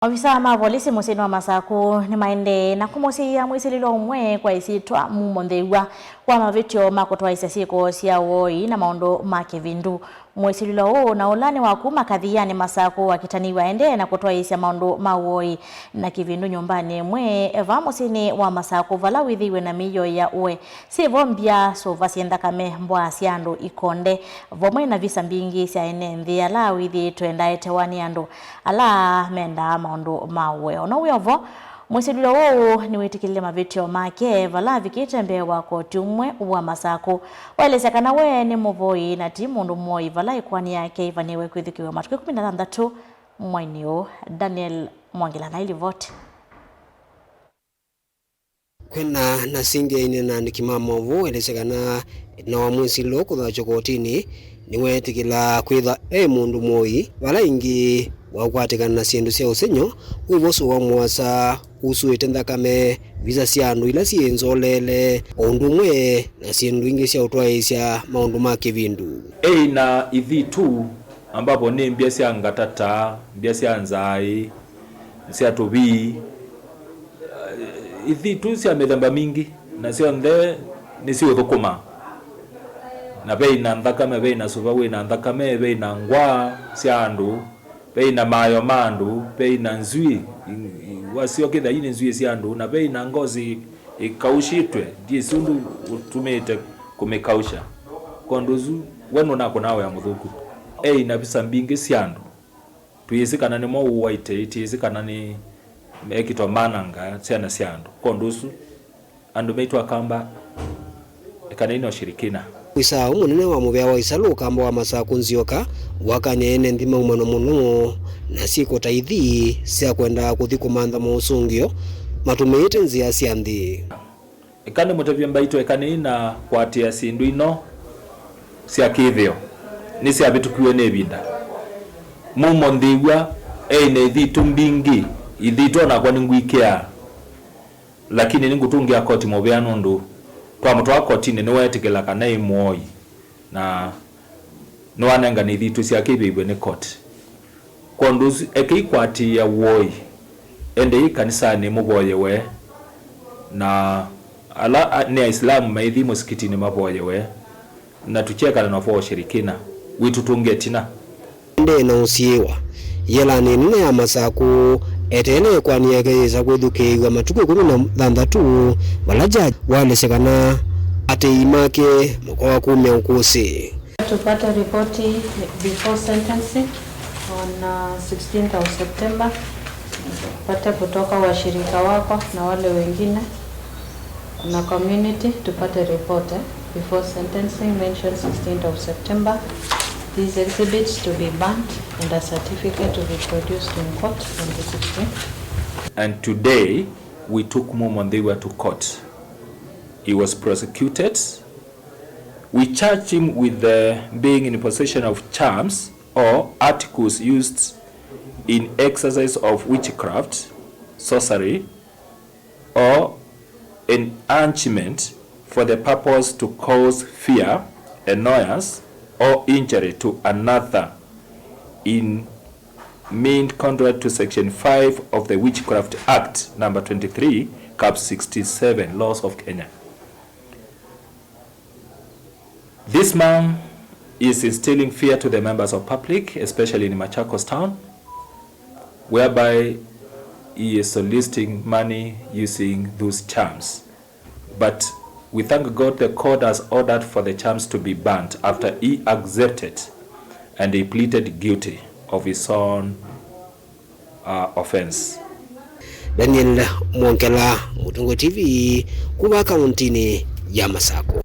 Ofisa ma polisi musini wa Masako ni maende na kumusi ya mwisililo umwe kwa isitwa mumondewa kwa mavitio makotwa isasiko siya woi na maondo makevindu. Mwisililo o na ulani wakuma kadhiyani Masako wakitaniwa ende na kutwa isi ya maondo mawoi na kivindu nyumbani mwe eva musini wa Masako vala withiwe na miyo ya ue. Si vombia so vasienda kame mbwa asiando ikonde vomwe na visa mbingi siya ene mdhi ala withi tuenda etewani ando ala menda maondo mawe ono wevo mwisililo wao ni witikile mavitio make vala vikitembe wako tumwe wa Masako waelesekana we ni muvoi na timu ndo moi vala ikwani yake ivaniwe kwithikiwe matuke 16 mwainio Daniel Mwangila na ili vote kwena na singe ine na nikimama vo elesekana na wa mwisililo kuthacho kotini niwe tikila kwitha mundu moi vala ingi wakwatikana na siendu sia usenyo wivoso wa mwasa usuite nthakame visa sia andu ila sienzolele ondu mwe na siendu ingi sia utwaisya maundu ma kivindu na ithi tu ambapo ni mbia sia ngatata mbia sia nzai sia tobi ithi tu sia methemba mingi na sia nthe ni sia thukuma na bei na nthakame bei na suva we na nthakame bei na ngwa sia andu bei na mayo mandu bei na nzui wasio kitha ine nzui sia andu na bei na ngozi ikaushitwe die sundu utumete kumekausha kondozu weno nako nawe ya muthuku na bisa mbingi sia andu tuyisikana ni mo white tuyisikana ni mekitwa mananga sia sia andu kondozu andu meitwa kamba kana ino shirikina Wisa umunene wa muvea wa isalu kamba wa Masako nzioka wakanyene ndima umano muno na siko taithi sia kwenda kuthi kumantha musungio matumite nzia sia nthi ekane mutavya mbaito ekane ina kwatia sindu ino sia kithio ni sia bitukiwe nebinda mumo nthigwa ne thitu mbingi ithito na kwa ningwikia lakini ningutungia koti muvea nundu kwa mtu wako tini ni wetikila kana imoi na nwanenga ni thitu sia kibibwe ni koti konduzi ekikwati ya woi ende kanisa ni muboye we na ala ni Islamu maithi musikitini maboye we na tucheka na fo shirikina witutunge tina ende na usiewa yela ni nene ya Masako etene kwani yake za kwithukiwa matuko 16 walaja walesekana ate imake mkoa kumya ukusi tupata ripoti before sentencing on 16th of September tupate kutoka washirika wako na wale wengine na community tupate report before sentencing mentioned 16th of September. These exhibits to be burnt and a certificate to be produced in court on the 16th. And today we took Mumondewa to court. He was prosecuted. We charged him with being in possession of charms or articles used in exercise of witchcraft, sorcery, or enchantment for the purpose to cause fear, annoyance, or injury to another in mean contrary to section 5 of the Witchcraft Act number 23 cap 67 laws of Kenya. This man is instilling fear to the members of public, especially in Machakos town, whereby he is soliciting money using those charms. But we thank God the court has ordered for the charms to be burnt after he accepted and he pleaded guilty of his own offense. Daniel Mwangila, Mutungo TV, kuba kauntini ya Masako.